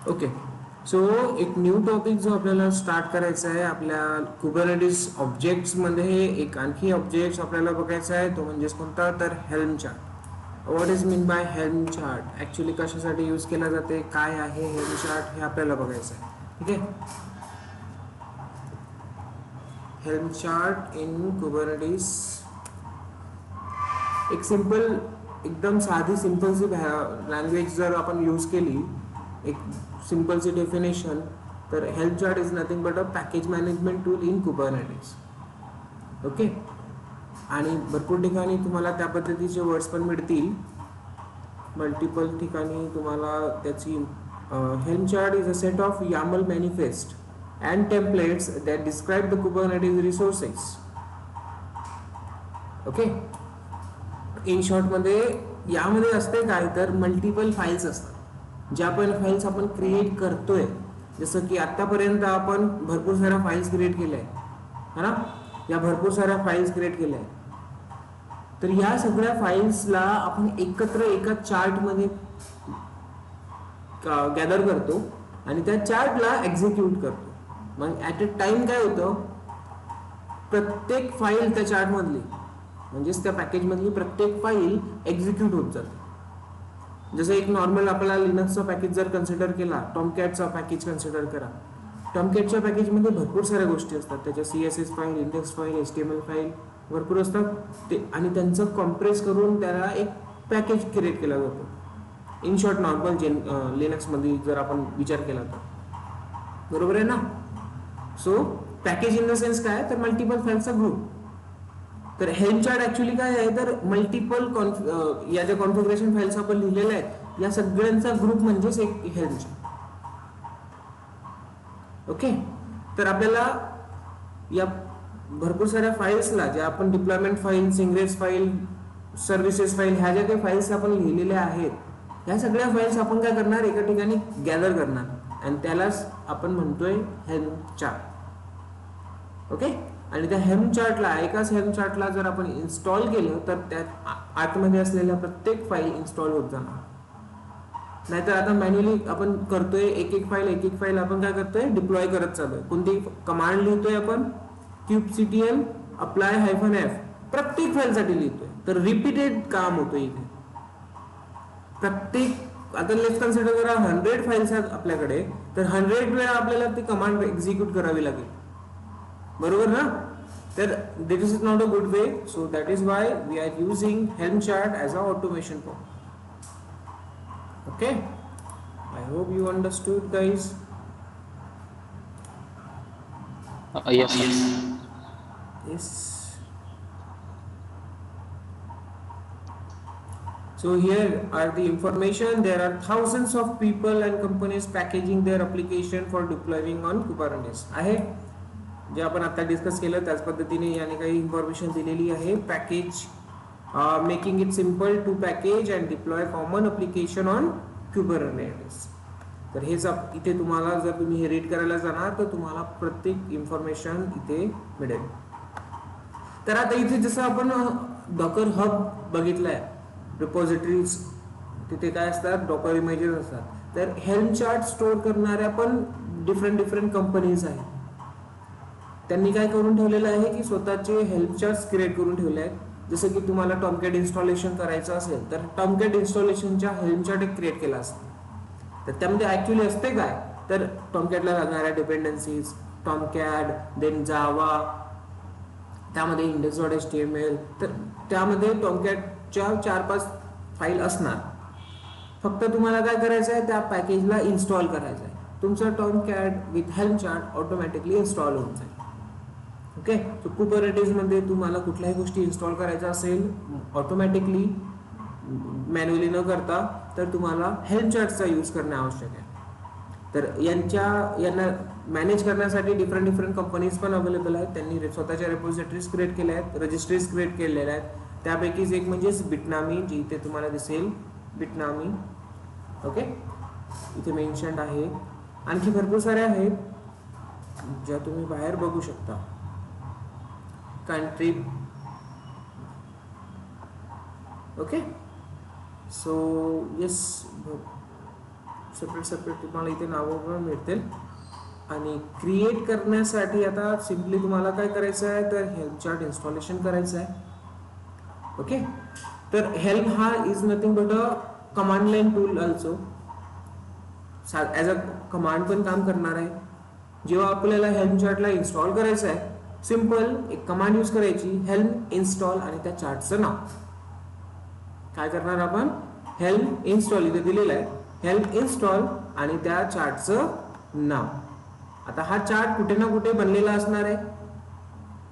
Okay. So एक new topic जो आपल्याला स्टार्ट करायचा आहे आपल्या कुबरनेटिस ऑब्जेक्ट्समध्ये, एक आणखी ऑब्जेक्ट्स आपल्याला बघायचा आहे, तो म्हणजेच कोणता, तर helm chart. What is mean by helm chart, actually कशासाठी यूज केला जाते, काय आहे हेल्म चार्ट, हे आपल्याला बघायचं आहे. ठीक आहे. हेल्म चार्ट इन कुबरनेटिस, एक सिंपल, एकदम साधी सिंपलची लँग्वेज जर आपण यूज केली, एक सिंपलची डेफिनेशन, तर helm chart is nothing but a package management tool in Kubernetes. Okay. आणि भरपूर ठिकाणी तुम्हाला त्या पद्धतीचे वर्ड्स पण मिळतील, मल्टिपल ठिकाणी तुम्हाला त्याची. Helm chart is a set of YAML manifest and templates that describe the Kubernetes resources. Okay. In शॉर्टमध्ये यामध्ये असते काय, तर मल्टिपल फाईल्स असतात, ज्या पण फाईल्स आपण क्रिएट करतोय. जसं की आत्तापर्यंत आपण भरपूर साऱ्या फाईल्स क्रिएट केल्या आहेत, है ना. या भरपूर साऱ्या फाईल्स क्रिएट केल्या आहेत. तर या सगळ्या फाईल्सला आपण एकत्र एका चार्टमध्ये गॅदर करतो आणि त्या चार्टला एक्झिक्यूट करतो. मग ॲट अ टाइम काय होतं, प्रत्येक फाईल त्या चार्टमधली, म्हणजेच त्या पॅकेजमधली प्रत्येक फाईल एक्झिक्यूट होत जाते. जसं एक नॉर्मल आपल्याला लिनक्सचा पॅकेज जर कन्सिडर केला, टॉमकॅटचा पॅकेज कन्सिडर करा. टॉमकॅटच्या पॅकेजमध्ये भरपूर साऱ्या गोष्टी असतात, त्याच्या CSS file, index file, HTML file भरपूर असतात ते, आणि त्यांचं कॉम्प्रेस करून त्याला एक पॅकेज क्रिएट केला जातो. इन शॉर्ट नॉर्मल लिनक्समध्ये जर आपण विचार केला तर, बरोबर आहे ना. So package in the sense काय, तर मल्टिपल फाईल्सचा ग्रुप. तर हेल्म चार्ट ॲक्च्युली काय आहे, तर मल्टिपल या ज्या कॉन्फिगरेशन फाईल्स आपण लिहिलेल्या आहेत, या सगळ्यांचा ग्रुप म्हणजेच एक हेल्म चार्ट. ओके. तर आपल्याला या भरपूर साऱ्या फाईल्सला, ज्या आपण deployment file, ingress file, services file, ह्या ज्या काही फाईल्स आपण लिहिलेल्या आहेत, ह्या सगळ्या फाईल्स आपण काय करणार, एका ठिकाणी गॅदर करणार, आणि त्यालाच आपण म्हणतोय हेल्म चार्ट. ओके. आणि त्या हेल्म चार्टला, एकाच हेल्म चार्टला जर आपण इन्स्टॉल केलं, तर त्यात आतमध्ये असलेल्या प्रत्येक फाईल इन्स्टॉल होत जाणार. नाहीतर आता मॅन्युअली आपण करतोय, एक एक फाईल आपण काय करतोय, डिप्लॉय करत चालूय. कोणती कमांड लिहितोय आपण, kubectl apply-f, प्रत्येक फाईलसाठी लिहितोय, तर रिपीटेड काम होतं इथे. प्रत्येक, आता लेट्स कन्सिडर करा 100 फाईल्स आहेत आपल्याकडे, तर 100 वेळा आपल्याला ती कमांड एक्झिक्यूट करावी लागेल, बरोबर ना. तर this is not a good way. So that is why we are using helm chart as a automation form. Okay, I hope you understood, guys. Yes, sir. Yes. So here are the information. There are thousands of people and companies packaging their application for deploying on Kubernetes. आहे जे आपण आता discuss केलं त्याच पद्धतीने याने काही information दिलेली आहे. Package making it simple to package and deploy common application on Kubernetes. तर हेच इथे तुम्हाला, जर तुम्ही हे रीड करायला जाणार तर तुम्हाला प्रत्येक इन्फॉर्मेशन इथे मिळेल. तर आता इथे जसं आपण डॉकर हब बघितलंय, रिपॉझिटरीज, तिथे काय असतात, डॉकर इमेजेस असतात. तर हेल्म चार्ट स्टोअर करणाऱ्या पण डिफरंट कंपनीज आहेत. त्यांनी काय करून ठेवलेलं आहे की स्वतःचे हेल्म चार्ट्स क्रिएट करून ठेवले आहेत. जसं की तुम्हाला टॉमकॅट इन्स्टॉलेशन करायचं असेल, तर टॉमकॅट इन्स्टॉलेशनच्या हेल्म चार्ट एक क्रिएट केला असतो. तर त्यामध्ये ॲक्च्युली असते काय, तर टॉमकॅटला लागणाऱ्या डिपेंडन्सीज, टॉमकॅट, देन जावा, त्यामध्ये index.html, तर त्यामध्ये टॉमकॅटच्या 4-5 फाईल असणार. फक्त तुम्हाला काय करायचं आहे, त्या पॅकेजला इन्स्टॉल करायचं आहे. तुमचं Tomcat with helm chart automatically install होऊन जाईल. ओके. सो कुबरनेटिसमध्ये तुम्हाला कुठल्याही गोष्टी इन्स्टॉल करायच्या असेल ऑटोमॅटिकली, मॅन्युअली न करता, तर तुम्हाला हेल्म चार्टचा यूज करणे आवश्यक आहे. तर यांना मॅनेज करण्यासाठी डिफरंट कंपनीज पण अवेलेबल आहेत. त्यांनी स्वतःच्या रेपॉझिटरीज क्रिएट केल्या आहेत, रजिस्ट्रीज क्रिएट केलेल्या आहेत. त्यापैकीच एक म्हणजेच बिटनामी, जी इथे तुम्हाला दिसेल, बिटनामी. ओके. इथे मेन्शन्ड आहे. आणखी भरपूर साऱ्या आहेत ज्या तुम्ही बाहेर बघू शकता. Country. Okay. So yes, separate तुम्हाला इथे नावं पण मिळतील. आणि क्रिएट करण्यासाठी आता सिम्पली तुम्हाला काय करायचं आहे, तर हेल्म चार्ट इन्स्टॉलेशन करायचं आहे. ओके, तर हेल्म हा is nothing but a command line tool also. As a command पण काम करणार आहे. जेव्हा आपल्याला हेल्म चार्टला इन्स्टॉल करायचं आहे, सिम्पल एक कमांड यूज करायची, हेल्म इन्स्टॉल, आणि त्या चार्टचं नाव काय करणार आपण, हेल्म इन्स्टॉल इथे दिलेलं आहे, हेल्म इन्स्टॉल आणि त्या चार्टचं नाव. आता हा चार्ट कुठे ना कुठे बनलेला असणार आहे,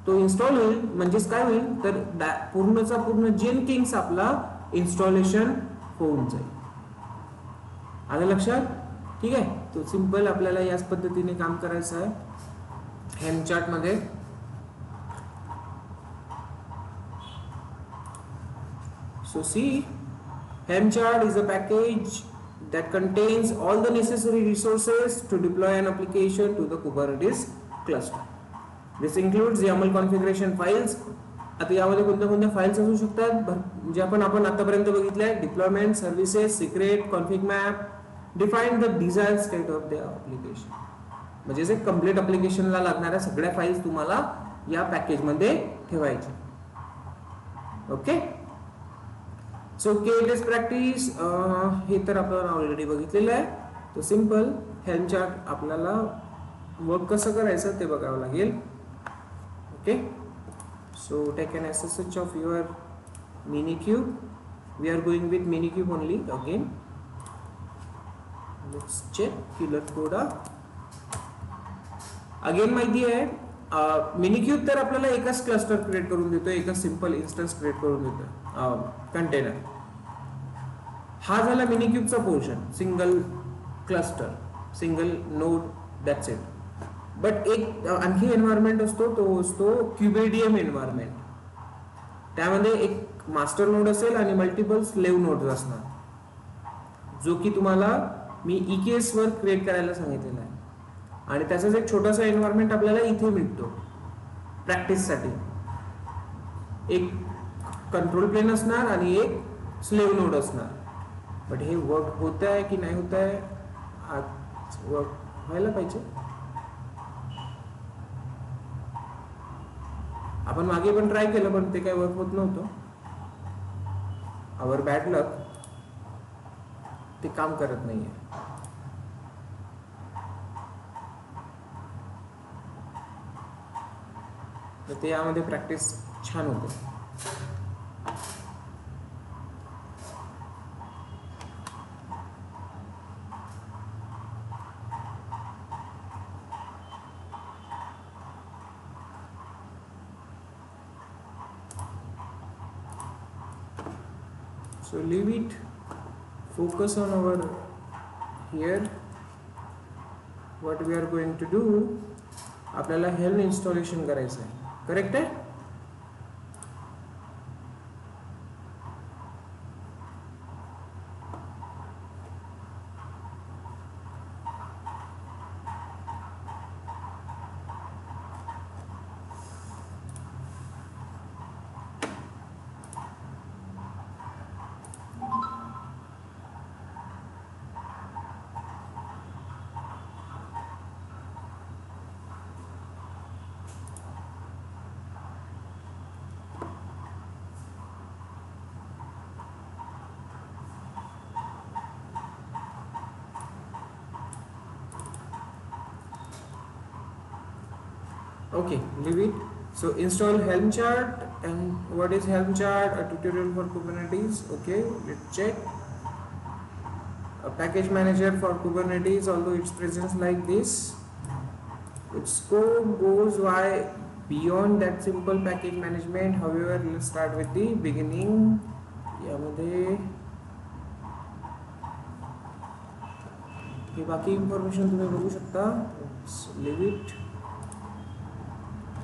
तो इन्स्टॉल होईल म्हणजेच काय होईल, तर पूर्णचा पूर्ण जेनकिंग्स आपला इन्स्टॉलेशन होऊन जाईल. आलं लक्षात? ठीक आहे, तो सिंपल आपल्याला याच पद्धतीने काम करायचं आहे हेल्म चार्ट मध्ये. So see, Helm chart is a package that contains all the necessary resources to deploy an application to the Kubernetes cluster. This includes YAML configuration files. आता यामध्ये कोणत्या कोणत्या फाइल्स असू शकतात, जे आपण आतापर्यंत बघितल्या, deployment, services, secret, config map, define the desired state of the application. म्हणजे जे कम्प्लीट ॲप्लिकेशनला लागणाऱ्या सगळ्या फाइल्स तुम्हाला या पॅकेजमध्ये ठेवायच्या. ओके, सो केलेस प्रॅक्टिस हे तर आपण ऑलरेडी बघितलेलं आहे. तो सिंपल हेल्म चार्ट आपल्याला वर्क कसं करायचं ते बघावं लागेल. Okay, so take an SSH of your Minikube. We are going with Minikube only again. Let's check killer coda. Again माहिती आहे, मिनिक्यूब तर आपल्याला एकच क्लस्टर क्रिएट करून देतो, एकच सिंपल इन्स्टन्स क्रिएट करून देतो, कंटेनर. हा झाला मिनिक्यूबचा portion, single cluster, single node, that's it. But एक आणखी एन्व्हायरमेंट असतो, तो असतो क्यूबेडियम एन्व्हायरमेंट. त्यामध्ये एक मास्टर नोड असेल आणि मल्टिपल स्लेव्ह नोड्स असणार, जो की तुम्हाला मी EKS वर क्रिएट करायला सांगितलेला आहे. आणि त्याचाच एक छोटासा एन्व्हायरमेंट आपल्याला इथे मिळतो प्रॅक्टिससाठी. एक कंट्रोल प्लेन असणार आणि एक स्लेव्ह नोड असणार. बट हे वर्क होत आहे की नाही होत आहे, वर्क व्हायला पाहिजे. आपण मागे पण ट्राय केलं पण ते काय वर्क होत नव्हतं. आवर बॅड लक, ते काम करत नाहीये. तर ते यामध्ये प्रॅक्टिस छान होते. So leave it, focus on our here. What we are going to do, आपल्याला हेल्म इन्स्टॉलेशन करायचं आहे, करेक्ट आहे. Okay, leave it. So install Helm chart. And what is Helm chart? A tutorial for Kubernetes. Okay, let's check. A package manager for Kubernetes, although its presence like this, its scope goes beyond that simple package management. However, let's start with the beginning. यामध्ये हे बाकी information तुम्ही बघू शकता. Leave it.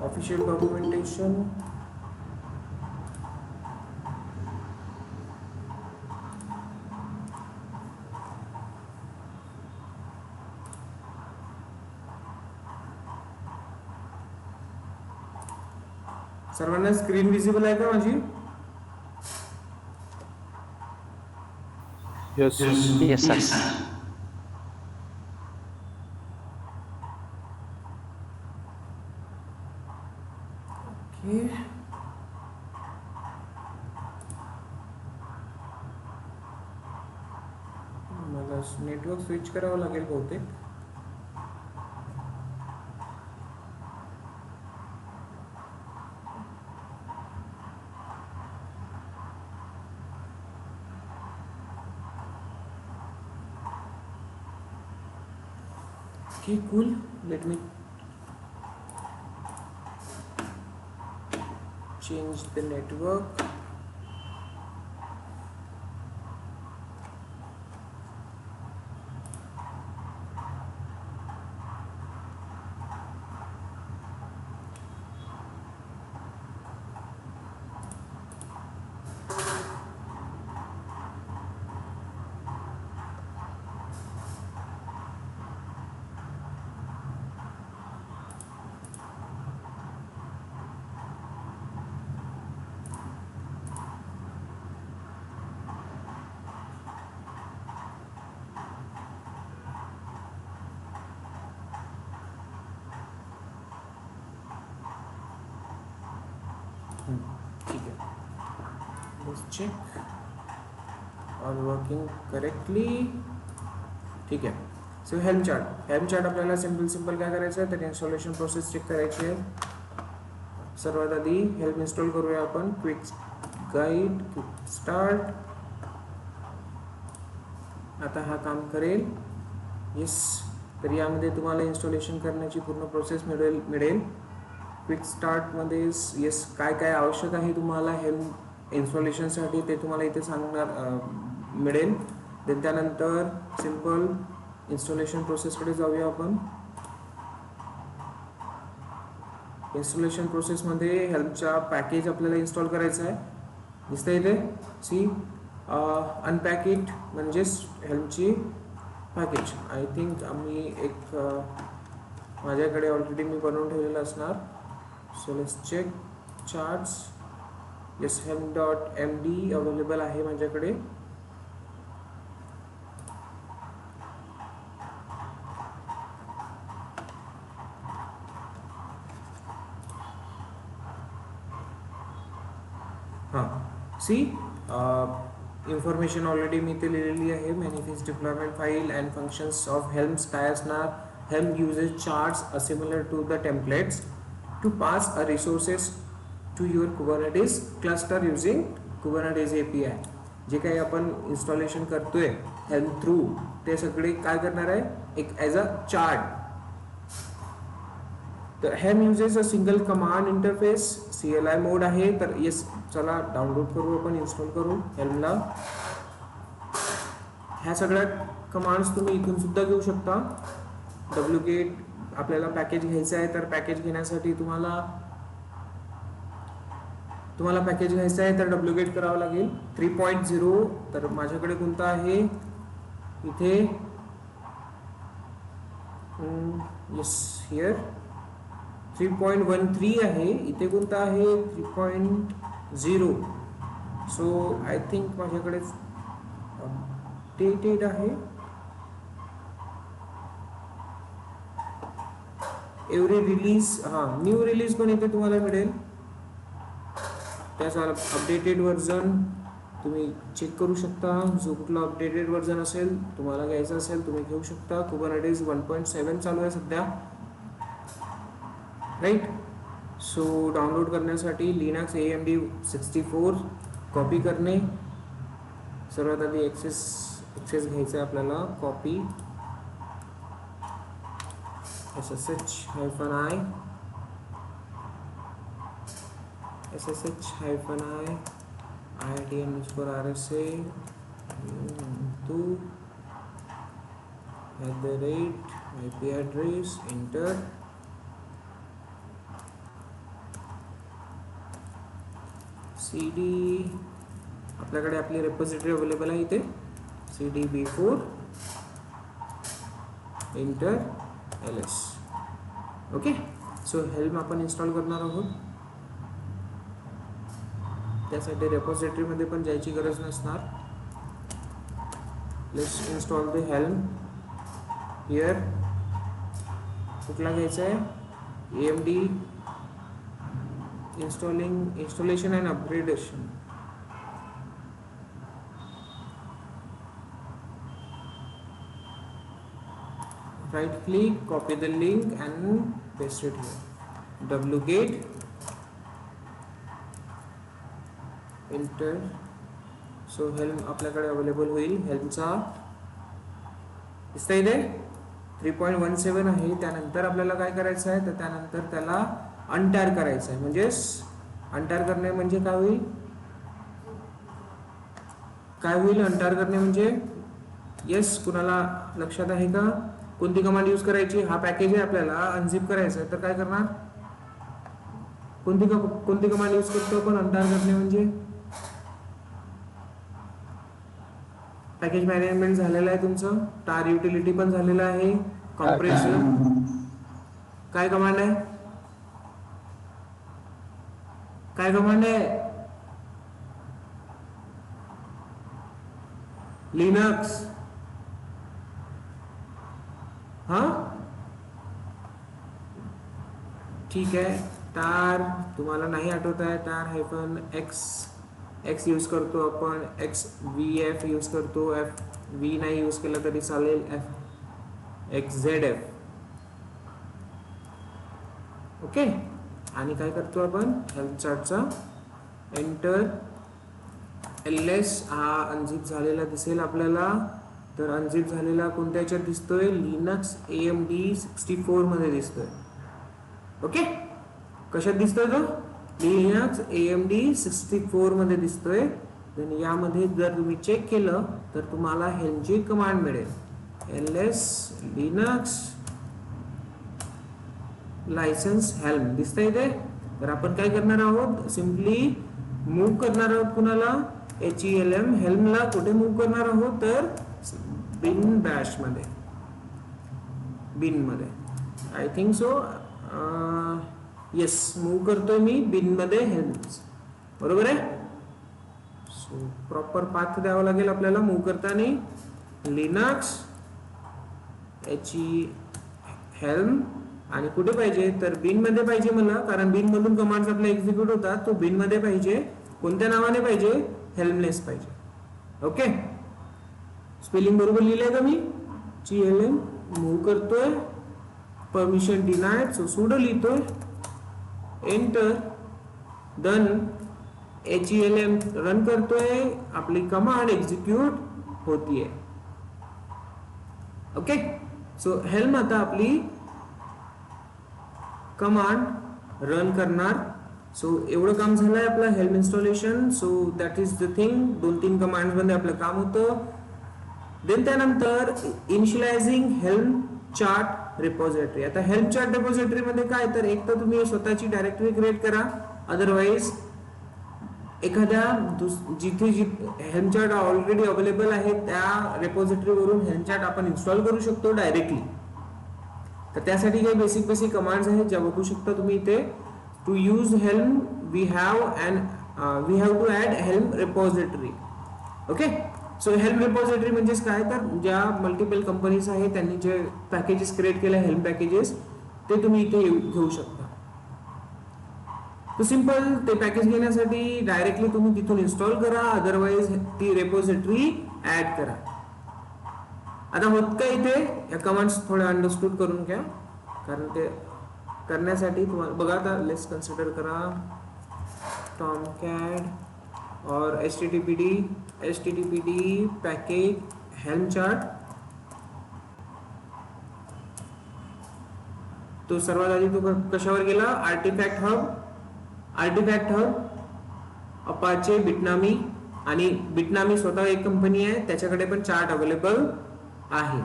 Official documentation. सर्वांना screen visible आहे का माझी? Yes sir. हे मला नेटवर्क स्विच करावं लागेल बहुतेक. Okay, cool. Let me change the network. ठीक है. Let's check all working correctly. ठीक आहे. सो हेल्म चार्ट आपल्याला सिंपल काय करायचं आहे तर इन्स्टॉलेशन प्रोसेस चेक करायची आहे. सर्वात आधी हेल्म इन्स्टॉल करूया आपण. Quick guide, quick start. आता हा काम करेल. येस. तर यामध्ये तुम्हाला इन्स्टॉलेशन करण्याची पूर्ण प्रोसेस मिळेल. क्विक स्टार्टमध्ये येस काय आवश्यक आहे तुम्हाला हेल्म इन्स्टॉलेशनसाठी ते तुम्हाला इथे सांगणार मिळेल. देन त्यानंतर सिंपल इन्स्टॉलेशन प्रोसेसकडे जाऊया आपण. इन्स्टॉलेशन प्रोसेसमध्ये हेल्मचा पॅकेज आपल्याला इन्स्टॉल करायचा आहे. दिसतं इथे सी अनपॅक इट म्हणजेच हेल्मची पॅकेज. आय थिंक आम्ही एक माझ्याकडे ऑलरेडी मी बनवून ठेवलेलं असणार. So let's check charts. Yes helm.md available आहे माझ्याकडे. हां सी इन्फॉर्मेशन ऑलरेडी मी इथे लिहिलेली आहे. Manifest deployment file and functions of Helm's काय असणार. Helm uses charts similar to the templates to pass a resources to your Kubernetes cluster using Kubernetes API. जे काही आपण इन्स्टॉलेशन करतोय हेल्म थ्रू ते सगळे काय करणार आहे एक ॲज अ चार्ट. तर helm uses a single command interface. CLI मोड आहे. तर येस चला डाउनलोड करू आपण, इन्स्टॉल करू हेल्मला. ह्या सगळ्या कमांड्स तुम्ही इथून सुद्धा घेऊ शकता. wget आपल्याला पॅकेज घ्यायचं आहे तर पॅकेज घेण्यासाठी तुम्हाला पॅकेज घ्यायचं आहे तर wget करावं लागेल. 3.0 तर माझ्याकडे कोणता आहे इथे येस हिअर 3.13 आहे. इथे कोणता आहे 3.0. सो आय थिंक माझ्याकडे अपडेटेड आहे. एव्हरी रिलीज न्यू रिलीज पण इथे तुम्हाला मिळेल. त्याचा अपडेटेड व्हर्जन तुम्ही चेक करू शकता. जो कुठला अपडेटेड व्हर्जन असेल तुम्हाला घ्यायचं असेल तुम्ही घेऊ शकता. कुबरनेटिस 1.7 चालू आहे सध्या, राईट. सो डाउनलोड करण्यासाठी लिनक्स AMD 64 कॉपी करणे. सर्वात आधी एक्सेस घ्यायचा आहे आपल्याला. Copy SSH-i IIT_RSA @IP address enter. CD आपल्याकडे आपली रेपॉझिटरी अवेलेबल आहे इथे. CD_B4 enter ls. Okay. So helm आपण इन्स्टॉल करणार आहोत. त्यासाठी रेपॉझिटरीमध्ये पण जायची गरज नसणार. Let's install the helm here. कुठला घ्यायचा आहे AMD installation and upgradation. Right click, copy the link and paste it here. wget enter. So helm आपल्याकडे अवेलेबल होईल. हेल्मचा दिसतंय इथे 3.17 आहे. त्यानंतर आपल्याला काय करायचं आहे, तर त्यानंतर त्याला अनटायर करायचं आहे. म्हणजेच अनटायर करणे म्हणजे काय होईल, अनटायर करणे म्हणजे येस, कुणाला लक्षात आहे का कोणती कमांड यूज करायची. हा पॅकेज आहे, आपल्याला अनझिप करायचं आहे, तर काय करणार, कोणती कमांड यूज करतो आपण अनटायर करणे म्हणजे. पॅकेज मॅनेजमेंट झालेलं आहे तुमचं, टार युटिलिटी पण झालेलं आहे, कॉम्प्रेशन. काय कमांड आहे, लिनक्स. हा ठीक आहे. टार तुम्हाला नाही आठवत आहे, टार -x यूज करतो आपण, XVF यूज करतो, FV नाही यूज केलं तरी चालेल, XZF. ओके. आणि काय करतो आपण, हेल्थ चार्टचा एंटर. ls हा अनझिप झालेला दिसेल आपल्याला. तर अनझिप झालेला कोणत्या ह्याच्यात दिसतोय, लिनक्स AMD 64 मध्ये दिसतोय. ओके, कशात दिसतोय तो, लिनक्स AMD 64 मध्ये दिसतोय. देन यामध्ये जर तुम्ही चेक केलं तर तुम्हाला हेल्मची कमांड मिळेल, ls लिनक्स लायसन्स हेल्म दिसतंय इथे. तर आपण काय करणार आहोत, सिम्पली मूव्ह करणार आहोत कुणाला, HELM हेल्मला कुठे मूव्ह करणार आहोत, तर बिन बॅश मध्ये, बिन मध्ये I think so. Yes, move करतोय मी बिन मध्ये हेल्म्स, बरोबर आहे. सो प्रॉपर पाथ द्यावा लागेल आपल्याला मूव्ह करताना. लिनक्स हेल्म आणि कुठे पाहिजे, तर बिन मध्ये पाहिजे मला, कारण बिन मधून कमांड्स आपले एक्झिक्यूट होतात. तो बिन मध्ये पाहिजे. कोणत्या नावाने पाहिजे, हेल्मलेस पाहिजे. ओके, स्पेलिंग बरोबर लिहिलंय का मी, GLM. मूव्ह करतोय, परमिशन डिनायड, सो सुडो लिहितोय, एंटर. देन HELM रन करतोय, आपली कमांड एक्झिक्यूट होतीये. ओके, सो हेल्म आता आपली कमांड रन करणार. सो एवढं काम झालंय आपलं helm installation. So that is the thing, 2-3 command मध्ये आपलं काम होतं. देन त्यानंतर इनिशियलायझिंग हेल्म चार्ट रिपॉझिटरी. आता हेल्म चार्ट रिपॉझिटरी मध्ये काय, तर एक तर तुम्ही स्वतःची डायरेक्टरी क्रिएट करा, अदरवाइज एखाद्या जिथे हेल्म चार्ट ऑलरेडी अवेलेबल आहे त्या रिपॉझिटरी वरून हेल्म चार्ट आपण इन्स्टॉल करू शकतो डायरेक्टली. तर त्यासाठी काही बेसिक कमांड्स आहेत ज्या बघू शकता तुम्ही इथे. To use helm we have to add helm repository. Okay, so helm repository म्हणजेच काय, तर ज्या मल्टिपल कंपनीज आहेत त्यांनी जे पॅकेजेस क्रिएट केले, हेल्म पॅकेजेस, ते तुम्ही इथे घेऊ शकता. तर सिंपल ते पॅकेज घेण्यासाठी डायरेक्टली तुम्ही तिथून इन्स्टॉल करा, अदरवाइज ती रिपॉझिटरी ऍड करा. आता होत काय इथे, या कमांड्स थोड्या अंडरस्टूड करून घ्या, कारण ते करण्यासाठी तुम्हाला बघा. आता लेट्स कन्सिडर करा टॉमकॅट और HTTPD पॅकेज हेल्म चार्ट. तो सर्वात आधी तो कशावर गेला, आर्टिफॅक्ट हब, अपाचे, बिटनामी. आणि बिटनामी स्वतः एक कंपनी आहे, त्याच्याकडे पण चार्ट अवेलेबल आहे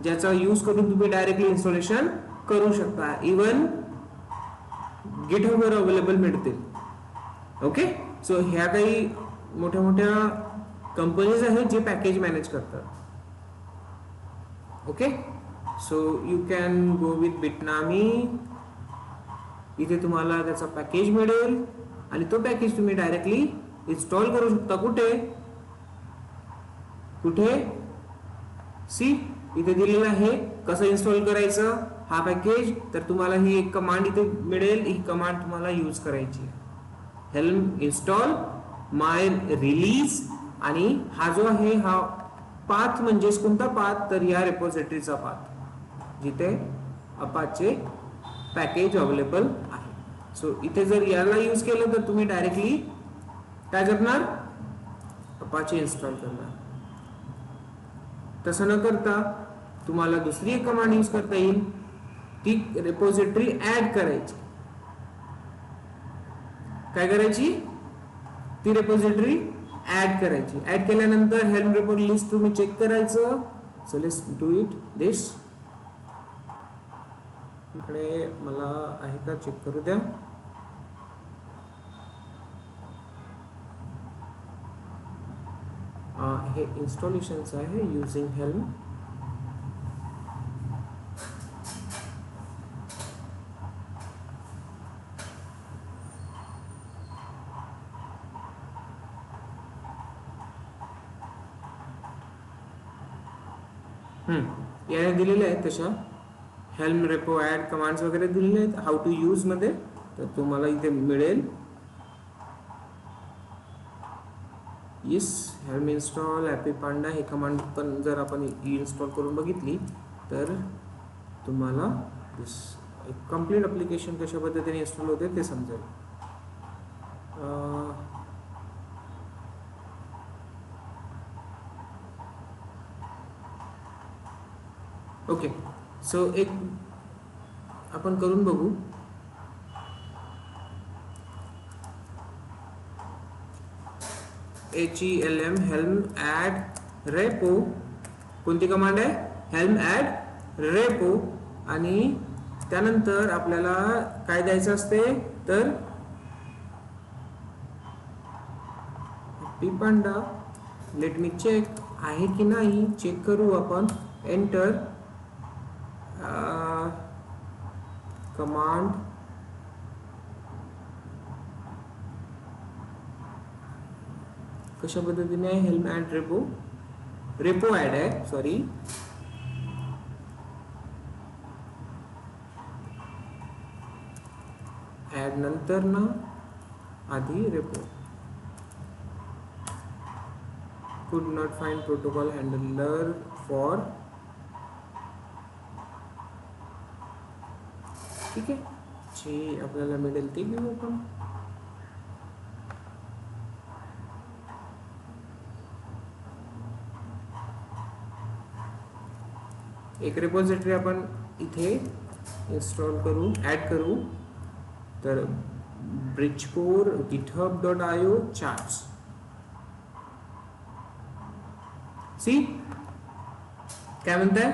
ज्याचा यूज करून तुम्ही डायरेक्टली इन्स्टॉलेशन करू शकता. इवन गिटहब वर अवेलेबल मिळतील. ओके, सो ह्या काही मोठ्या कंपनीज आहेत जे पॅकेज मॅनेज करतात. Okay, so you can go with Bitnami. इथे तुम्हाला त्याचा पॅकेज मिळेल आणि तो पॅकेज तुम्ही डायरेक्टली इन्स्टॉल करू शकता. कुठे सी इथे दिलेलं आहे कसं इन्स्टॉल करायचं हा पॅकेज. तर तुम्हाला ही एक कमांड इथे मिळेल, ही कमांड तुम्हाला यूज करायची आहे. हेल्म इन्स्टॉल माय रिलीज आणि हा जो आहे हा पाथ म्हणजेच कोणता पाथ तर या रेपोजिटरीचा पाथ जिथे अपाचे पॅकेज अवेलेबल आहे. सो इथे जर याला यूज केलं तर तुम्ही डायरेक्टली काय करणार अपाचे इन्स्टॉल करणार. तसं न करता तुम्हाला दुसरी एक कमांड यूज करता येईल ती रेपोजिटरी ऍड करायची. काय करायची ती रेपोजिटरी ऍड करायची. ऍड केल्यानंतर हेल्म रेपो लिस्ट तुम्ही चेक करायचं. सो लेट्स डू इट दिस. इकडे मला आहे का चेक करू द्या. हे इन्स्टॉलेशनचं आहे युझिंग हेल्म. याने दिलेले आहेत तशा हेल्म रेपो ऍड कमांड्स वगैरे दिलेले आहेत हाऊ टू यूज मध्ये. तर तुम्हाला इथे मिळेल yes helm install happy panda हे कमांड पण जर आपण इन्स्टॉल करून बघितली तर तुम्हाला कम्प्लीट ॲप्लिकेशन कशा पद्धतीने इन्स्टॉल होते ते समजेल. ओके सो एक आपण करून बघू. HELM हेल्म ऍड रेपो कोणती कमांड आहे हेल्म ऍड रेपो आणि त्यानंतर आपल्याला काय द्यायचं असते तर happy panda. Let me check आहे की नाही चेक करू आपण. एंटर कमांड कशा पद्धतीने आहे helm add repo repo add आहे सॉरी. ऍड नंतर ना आधी repo. could not find protocol handler for. ठीक आहे जे आपल्याला मिळेल ते घेऊ आपण. एक रेपोजिटरी आपण इथे इन्स्टॉल करू ऍड करू तर ब्रिजकोर github.io चार्ट्स. सी काय म्हणताय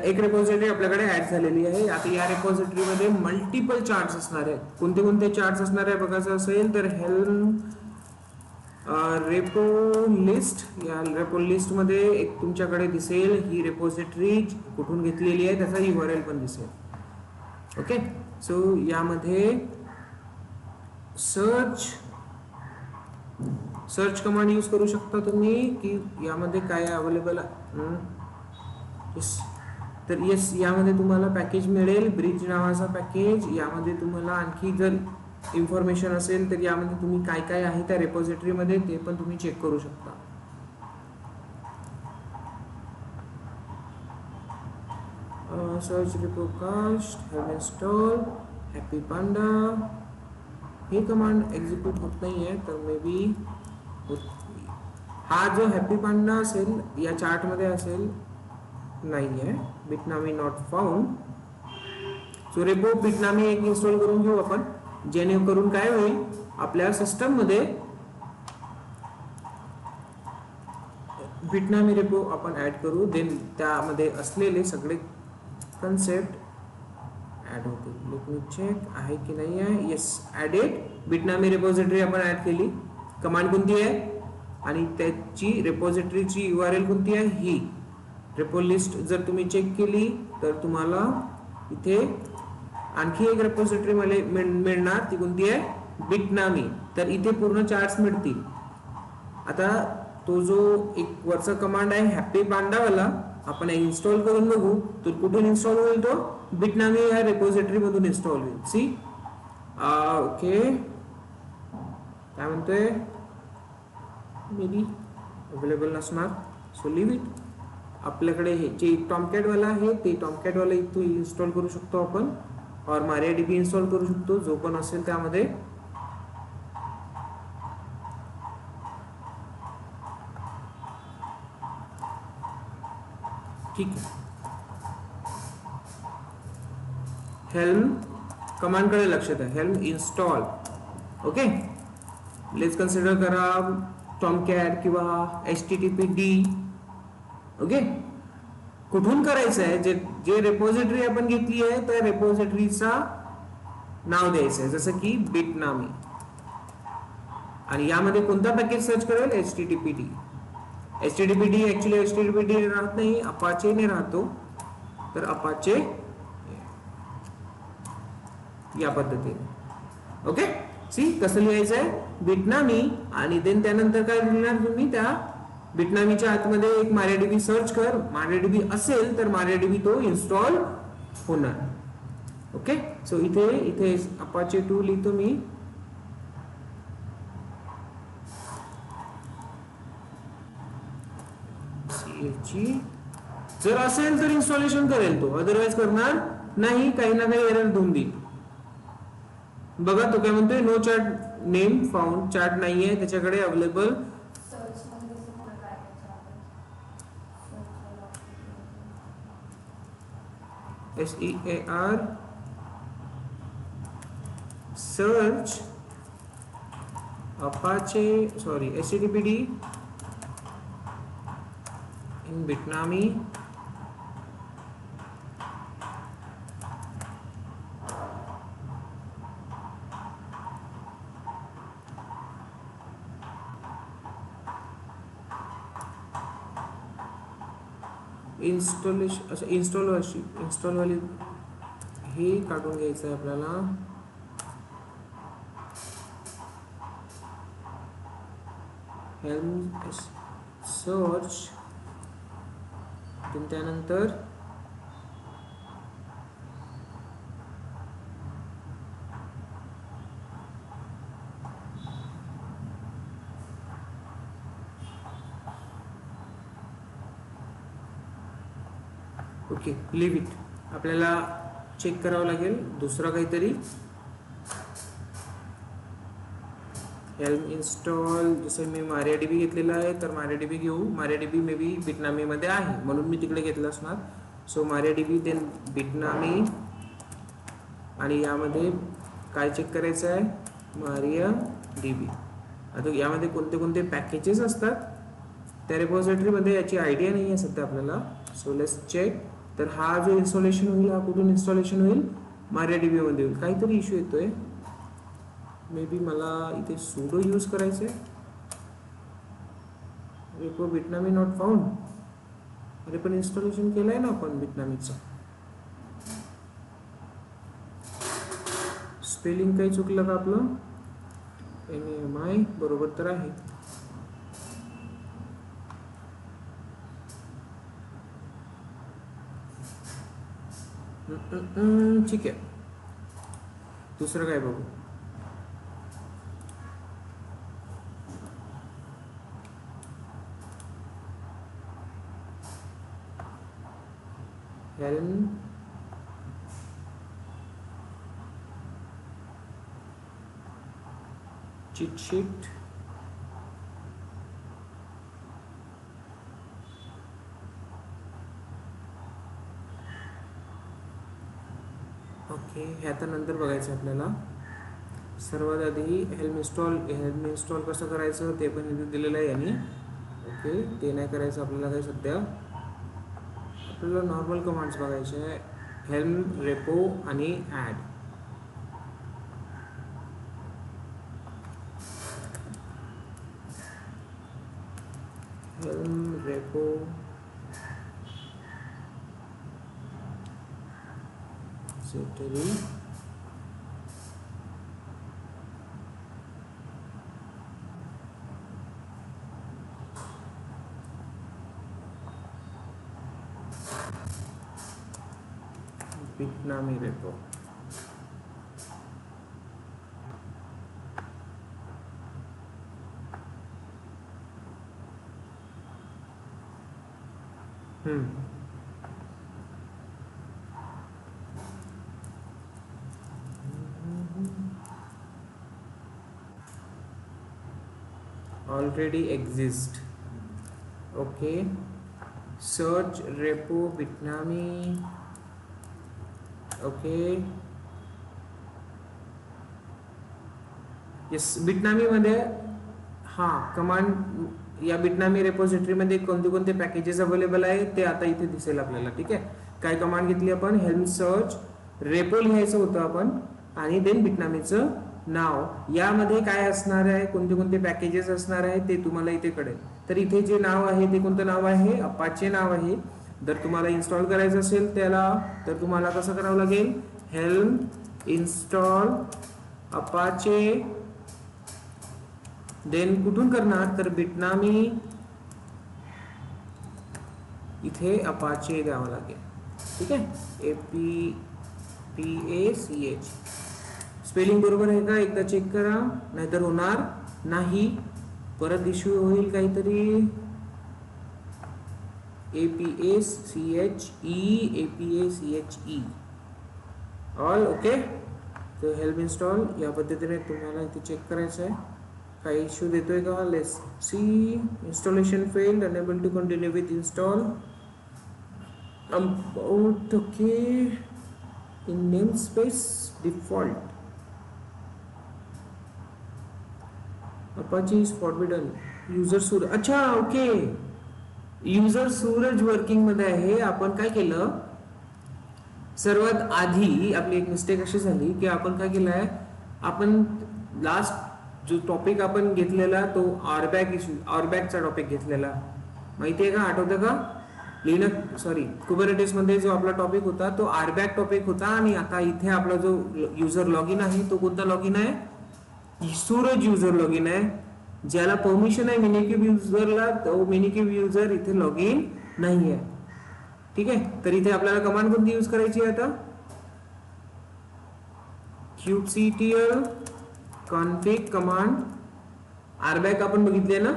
एक रेपोजिटरी आपल्याकडे ऍड झालेली आहे. आता या रेपोजिटरी मध्ये मल्टिपल चार्ट्स असणार आहेत. कोणते कोणते चार्ट्स असणार आहे बघायचं असेल तर हेल्म रेपो लिस्ट. या रेपो लिस्ट मध्ये एक तुमच्याकडे दिसेल ही रेपोजिटरी कुठून घेतलेली आहे त्याचा URL पण दिसेल. ओके सो यामध्ये सर्च कमांड यूज करू शकता तुम्ही की यामध्ये काय अवेलेबल आहे. तर येस यामध्ये तुम्हाला पॅकेज मिळेल ब्रिज नावाचा पॅकेज. यामध्ये तुम्हाला आणखी जर इन्फॉर्मेशन असेल तर यामध्ये तुम्ही काय काय आहे त्या रेपोजिटरी मध्ये ते पण तुम्ही चेक करू शकता. सर्च रेपोकास्ट हेल्म इन्स्टॉल हॅपी पांडा. हे कमांड एक्झिक्यूट होत नाही आहे तर मे बी हा जो हॅपी पांडा असेल या चार्ट मध्ये असेल नाही आहे. बिटनामी नॉट फाउंड. सो रेपो बिटनामी एक इन्स्टॉल करून घेऊ आपण जेणेकरून काय होईल आपल्या सिस्टम मध्ये बिटनामी रेपो आपण ऍड करू. देन त्यामध्ये असलेले सगळे कन्सेप्ट ऍड होतील. लेट मी चेक आहे की नाही आहे. येस ऍडेड बिटनामी रेपोजिटरी आपण ऍड केली. कमांड कोणती आहे आणि त्याची रेपोजिटरीची URL कोणती आहे ही. रेपो लिस्ट जर तुम्ही चेक केली तर तुम्हाला इथे आणखी एक रेपोजिटरी मिळणार ती कोणती आहे बिटनामी. तर इथे पूर्ण चार्ट्स मिळतील. आता तो जो एक वरचा कमांड आहे हॅपी पांडावाला आपण इन्स्टॉल करून बघू. तर कुठून इन्स्टॉल होईल तो बिटनामी या रेपोजिटरी मधून इन्स्टॉल होईल. सी ओके काय म्हणतोय, मे बी अवेलेबल नसणार, सो लिव्ह इट. आपल्याकडे हे जे टॉमकॅटवाला आहे ते टॉमकॅटवाला इथून इन्स्टॉल करू शकतो आपण, और MariaDB इन्स्टॉल करू शकतो, जो पण असेल त्यामध्ये. ठीक आहे. हेल्म कमांडकडे लक्ष द्या, helm install. Okay, let's consider करा टॉमकॅट किंवा HTTPD. ओके, कुठून करायचं आहे, जे रेपोजिटरी आपण घेतली आहे त्या रेपोजिटरीचा नाव द्यायचं आहे, जसं की बिटनामी. आणि यामध्ये कोणता पॅकेज सर्च करेल, HTTPD. HTTPD ऍक्च्युली HTTPD राहत नाही, अपाचे ने राहतो. तर अपाचे या पद्धतीने. ओके, सी कसं लिहायचं आहे, बिटनामी. आणि देन त्यानंतर काय लिहिणार तुम्ही, त्या बिटनामीच्या आतमध्ये एक MariaDB सर्च कर, MariaDB असेल तर MariaDB तो इन्स्टॉल होणार. ओके, सो इथे अपाचे 2 लिहितो मी. जर असेल तर इन्स्टॉलेशन करेल तो, अदरवाइज करणार नाही, काही ना काही एरर देऊन देईल. बघा तो काय म्हणतोय, no chart name found, chart नाहीये त्याच्याकडे available. SEAR search Apache, sorry, HTTPD in Bitnami. Installation, अच्छा इन्स्टॉल वाली हे काढून घ्यायचं आहे आपल्याला. हेल्म सर्च, त्यानंतर ओके, लिव्ह इट. आपल्याला चेक करावं लागेल दुसरं काहीतरी. हेल्म इन्स्टॉल, जसं मी MariaDB घेतलेला आहे तर MariaDB घेऊ. MariaDB मे बी बिटनामी मध्ये आहे म्हणून मी तिकडे घेतलं असणार. So MariaDB then Bitnami. आणि यामध्ये काय चेक करायचं आहे, MariaDB. आता यामध्ये कोणते कोणते पॅकेजेस असतात त्या रेपॉझिटरीमध्ये याची आयडिया नाही आहे सध्या आपल्याला. So let's check. तर हा जो इन्स्टॉलेशन होईल, हा कुठून इन्स्टॉलेशन होईल, MariaDB मध्ये होईल. काहीतरी इश्यू येतोय, मे बी मला इथे sudo यूज करायचं आहे. Repo Bitnami not found. अरे पण इन्स्टॉलेशन केलं आहे ना आपण बिटनामीचं. स्पेलिंग काही चुकलं का आपलं, NAMI बरोबर तर आहे. ठीक आहे, दुसरं काय बघू. Helm cheat sheet. ओके, ह्याचा नंतर बघायचं आपल्याला. सर्वात आधी हेल्म इन्स्टॉल कसं करायचं ते पण इथे दिलेलं आहे यांनी. ओके, ते नाही करायचं आपल्याला काही सध्या. आपल्याला नॉर्मल कमांड्स बघायचे आहे, हेल्म, रेपो आणि ॲड. हेल्म, रेपो, सेटरी, Bitnami repo. already exist. Okay, search repo Bitnami. Okay, yes Bitnami मध्ये हा कमांड या बिटनामी रेपोजिटरी मध्ये कोणते कोणते पॅकेजेस अवेलेबल आहे ते आता इथे दिसेल आपल्याला. ठीक आहे, काय कमांड घेतली आपण, हेल्म सर्च रेपो लिहायचं होतं आपण आणि देन बिटनामीचं नाव, यामध्ये काय असणार आहे, कोणते कोणते पॅकेजेस असणार आहे ते तुम्हाला इथे कळेल. तर इथे जे नाव आहे ते कोणतं नाव आहे, अपाचे नाव आहे. जर तुम्हाला इन्स्टॉल करायचं असेल त्याला तर तुम्हाला कसं करावं लागेल, हेल्म इन्स्टॉल अपाचे, देन कुठून करणार तर बिटनामी, इथे अपाचे द्यावं लागेल. ठीक आहे, APACH स्पेलिंग बरोबर आहे का एकदा चेक करा, नाहीतर होणार नाही, परत इश्यू होईल काहीतरी. APACHE all okay. तर हेल्प इन्स्टॉल या पद्धतीने तुम्हाला इथे चेक करायचं आहे काही इश्यू देतोय का. Let's see, installation failed, unable to continue with install about. Okay, in namespace default Apache is forbidden. User Suraj, अच्छा ओके, युजर सूरज वर्किंग मध्ये आहे. आपण काय केलं, सर्वात आधी आपली एक मिस्टेक अशी झाली की आपण काय केलंय, आपण लास्ट जो टॉपिक आपण घेतलेला तो आरबॅग इश्यू, आरबॅगचा टॉपिक घेतलेला माहितीये का, आठवतं का, कुबरनेटिस मध्ये जो आपला टॉपिक होता तो आरबॅग टॉपिक होता. आणि आता इथे आपला जो युजर लॉग इन आहे तो कोणता लॉग इन आहे, सूरज युजर लॉग इन आहे. ज्याला परमिशन आहे मिनिक्यूब युजरला, तो मिनिक्यूब युजर इथे लॉग इन नाही आहे. ठीक आहे, तर इथे आपल्याला कमांड कोणती यूज करायची आहे आता, kubectl config कमांड. आरबॅग आपण बघितले ना,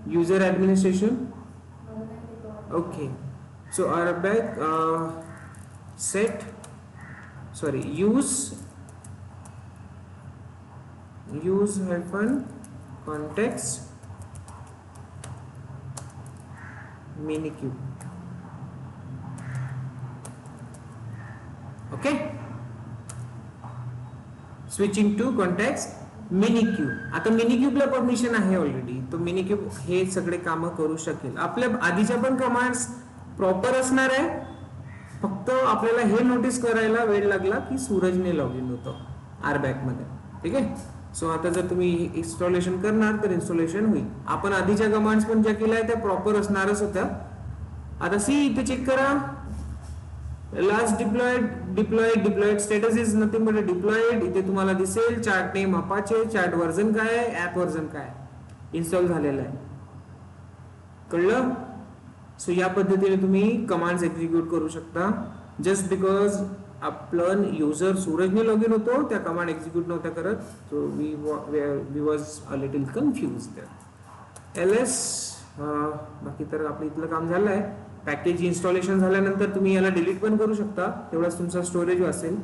user administration. Okay, so RBAC use hyphen context minikube. Okay, switching to context minikube. आता मिनिक्यूबला परमिशन आहे ऑलरेडी, तो मिनिक्यूब हे सगळे कामं करू शकेल. आपल्या आधीच्या पण कमांड्स प्रॉपर असणार आहे, फक्त आपल्याला हे नोटीस करायला वेळ लागला की सूरजने लॉग इन होतं आरबॅग मध्ये. ठीक आहे, सो आता जर तुम्ही इन्स्टॉलेशन करणार तर इन्स्टॉलेशन होईल. आपण आधीच्या कमांड्स पण ज्या केल्या त्या प्रॉपर असणारच होत्या. आता सी इथे चेक करा, last diploid status is nothing but diploid. इथे तुम्हाला दिसेल chart name Apache, chart version काय, ऍप व्हर्जन काय, इन्स्टॉल झालेला आहे. कळलं. सो या पद्धतीने तुम्ही कमांड्स एक्झिक्यूट करू शकता. जस्ट बिकॉज आपलं युजर सूरजने लॉग इन होतो, त्या कमांड एक्झिक्यूट नव्हत्या करत, so we was a little confuse there. LS बाकी तर आपलं इथलं काम झालं आहे. पॅकेज इन्स्टॉलेशन झाल्यानंतर तुम्ही याला डिलीट पण करू शकता, तेवढाच तुमचा स्टोरेज असेल.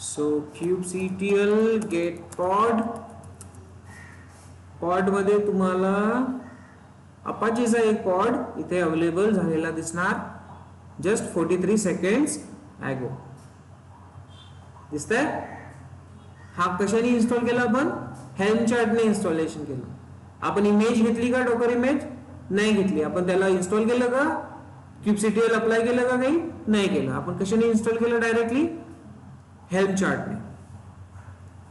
सो kubectl get pod मध्ये तुम्हाला अपाचेचा एक पॉड इथे अवेलेबल झालेला दिसणार. जस्ट 43 सेकंड्स ॲगो दिसतंय. हा कशाने इन्स्टॉल केला, आपण हेल्म चार्टने इन्स्टॉलेशन केलं. आपण इमेज घेतली का, डॉकर इमेज नाही घेतली, आपण त्याला इन्स्टॉल केलं का, kubectl अप्लाय केलं का, काही नाही केलं. आपण कशाने इन्स्टॉल केलं, डायरेक्टली हेल्म चार्टने.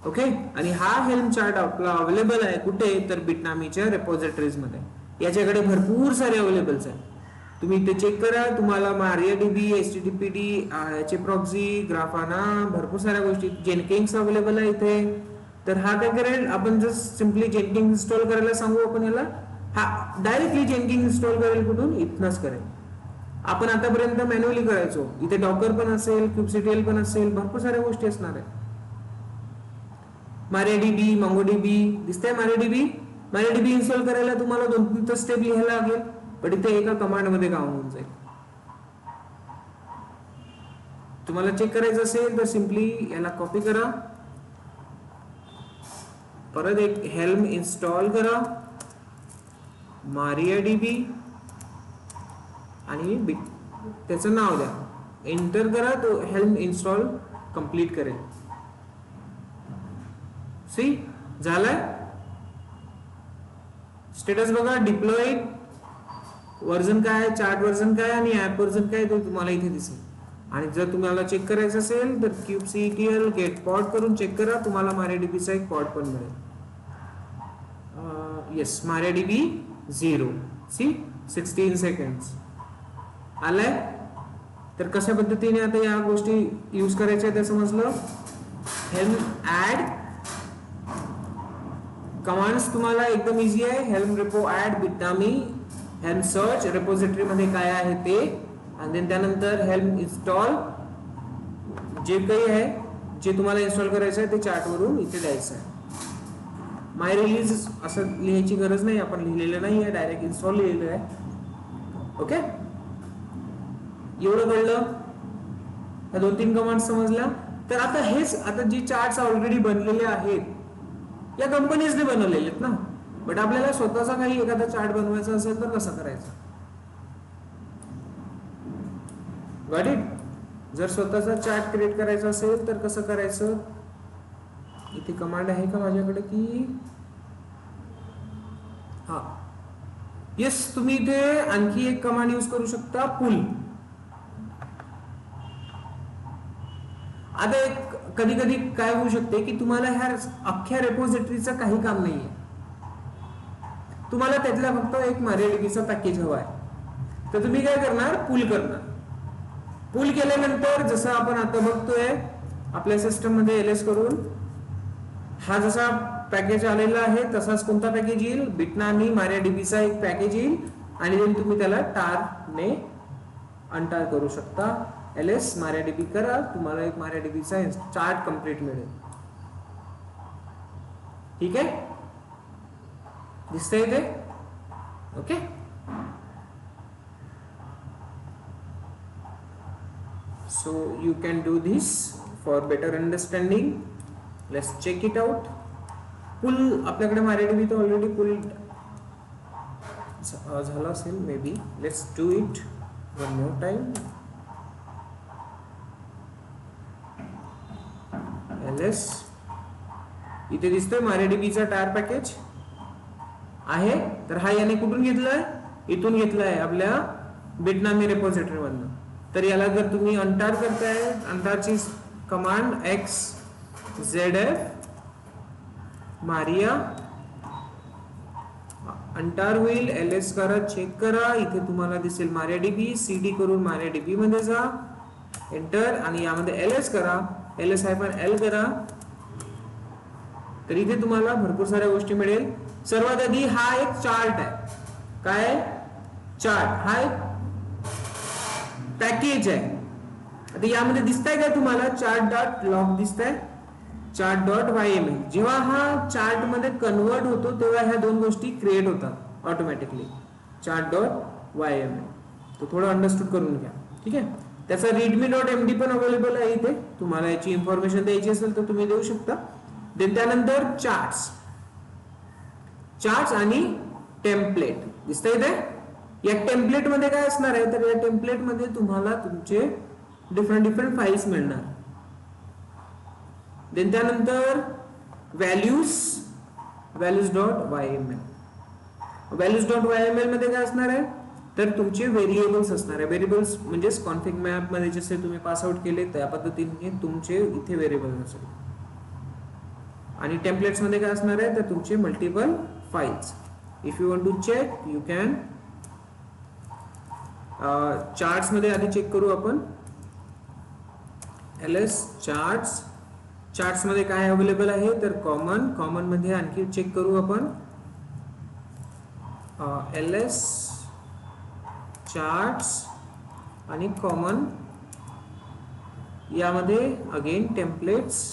ओके, आणि हा हेल्म चार्ट आपला अवेलेबल आहे कुठे तर बिटनामीच्या रेपॉझिटरीज मध्ये. याच्याकडे भरपूर सारे अवेलेबल्स आहे, तुम्ही इथे चेक करा. तुम्हाला MariaDB, HTTPD, याचे प्रॉक्सी, ग्राफाना, भरपूर साऱ्या गोष्टी. जेनकिंग्स अवेलेबल आहे इथे. तर हा काय करेल, आपण जस्ट सिम्पली जेनकिंग इन्स्टॉल करायला सांगू आपण याला, हा डायरेक्टली जेनकिंग इन्स्टॉल करेल. कुठून, इथनच करेल. आपण आतापर्यंत मॅन्युअली करायचो. इथे डॉकर पण असेल, kubectl पण असेल, भरपूर साऱ्या गोष्टी असणार आहे. MariaDB, MongoDB दिसतंय, MariaDB MariaDB इन्स्टॉल करायला तुम्हाला 2-3 स्टेप लिहायला लागेल, पण इथे एका कमांड मध्ये काम होऊन जाईल. तुम्हाला चेक करायचं असेल तर सिंपली याला कॉपी करा, परत एक हेल्म इन्स्टॉल करा, MariaDB आणि त्याचं नाव द्या, एंटर करा, तो हेल्म इन्स्टॉल कंप्लीट करेल. सी झालाय. स्टेटस बघा, डिप्लॉय वर्जन काय, चार्ट वर्जन काय आणि ऍप वर्जन काय ते तुम्हाला इथे दिसेल. आणि जर तुम्हाला चेक करायचं असेल तर kubectl गेट पॉड करून चेक करा, तुम्हाला MariaDB चा एक पॉड पण मिळेल. Yes, MariaDB 0. सी 16 सेकंड्स आलाय. तर कशा पद्धतीने आता या गोष्टी यूज करायच्या ते समजलं. हेल्म ऍड कमांड्स तुम्हाला एकदम इझी आहे. Helm repo add bitnami, helm search repository मध्ये काय आहे ते, आणि त्यानंतर हेल्म इन्स्टॉल जे काही आहे जे तुम्हाला इन्स्टॉल करायचं आहे ते चार्ट वरून इथे द्यायचं आहे. माय रिलीज असं लिहायची गरज नाही, आपण लिहिलेलं नाही आहे, डायरेक्ट इन्स्टॉल लिहिलेलं आहे. ओके, एवढं कळलं. या 2-3 कमांड समजल्या. तर आता हेच, आता जी चार्ट्स ऑलरेडी बनलेले आहेत या कंपनीजने बनवलेले आहेत ना, बट आपल्याला स्वतःचा काही एखादा चार्ट बनवायचा असेल तर कसं करायचं. Got it. जर स्वतःचा चार्ट क्रिएट करायचा असेल तर कसं करायचं. इथे कमांड आहे का माझ्याकडे की, हा येस, तुम्ही इथे आणखी एक कमांड यूज करू शकता, पुल. आता एक कधी कधी काय होऊ शकते की तुम्हाला ह्या अख्ख्या रेपोजिटरीचं काही काम नाहीये, तुम्हाला त्यातला फक्त एक MariaDBचा पॅकेज हवा आहे. तर तुम्ही काय करणार, पुल करणार. पुल केल्यानंतर जसं आपण आता बघतोय आपल्या सिस्टम मध्ये ls करून, हा जसा पॅकेज आलेला आहे तसाच कोणता पॅकेज येईल, bitnami MariaDBचा एक पॅकेज येईल, आणि तुम्ही त्याला tar ने अनटार करू शकता. ls MariaDB करा, तुम्हाला एक MariaDBचा चार्ट कंप्लीट मिळेल. ठीक आहे, दिसतंय ते. Okay, so you can do this for better understanding. Let's check it out. पुल आपल्याकडे MariaDB तर ऑलरेडी पुल झाला असेल may be. Let's do it one more time. ls इथे दिसतोय MariaDBचा टार पॅकेज आहे. तर हा याने कुठून घेतलाय, इथून घेतलाय आपल्या bitnami रेपोजिटरी मधून. तर याला जर तुम्ही अनटार करताय, अनटारची कमांड xzf maria अनटार होईल. ls करा, चेक करा, इथे तुम्हाला दिसेल MariaDB. cd करून MariaDB मध्ये जा, एंटर, आणि यामध्ये ls करा, ls-l करा. तर इथे तुम्हाला भरपूर साऱ्या गोष्टी मिळेल. सर्वात आधी हा एक चार्ट आहे. काय चार्ट, हा एक पॅकेज आहे. आता यामध्ये दिसतंय काय तुम्हाला, chart.log दिसतंय, chart.yml. जेव्हा हा चार्ट मध्ये कन्वर्ट होतो तेव्हा ह्या दोन गोष्टी क्रिएट होतात ऑटोमॅटिकली, chart.yml. तो थोडं अंडरस्टूड करून घ्या. ठीक आहे, त्याचा readme.md पण अवेलेबल आहे इथे. तुम्हाला याची इन्फॉर्मेशन द्यायची असेल तर तुम्ही देऊ शकता. त्यानंतर चार्ट्स आणि टेम्पलेट दिसतंय इथे. या टेम्पलेट मध्ये काय असणार आहे, तर या टेम्पलेट मध्ये तुम्हाला तुमचे डिफरंट फाइल्स मिळणार. त्यानंतर व्हॅल्यूज.yml. व्हॅल्यूज.yml मध्ये काय असणार आहे, तर तुमचे व्हेरिएबल्स असणार आहे. व्हेरिएबल्स म्हणजे कॉन्फिग मॅप मध्ये जसे तुम्ही पास आउट केले त्या पद्धतीने तुमचे इथे व्हेरिएबल्स असेल. आणि टेम्पलेट्स मध्ये काय असणार आहे, तर तुमचे multiple files. If you want to check you can. Charts मध्ये आधी चेक करू आपण. ls चार्ट्स मध्ये काय अवेलेबल आहे, तर कॉमन मध्ये आणखी चेक करू आपण. ls चार्ट्स आणि कॉमन, यामध्ये अगेन टेम्पलेट्स.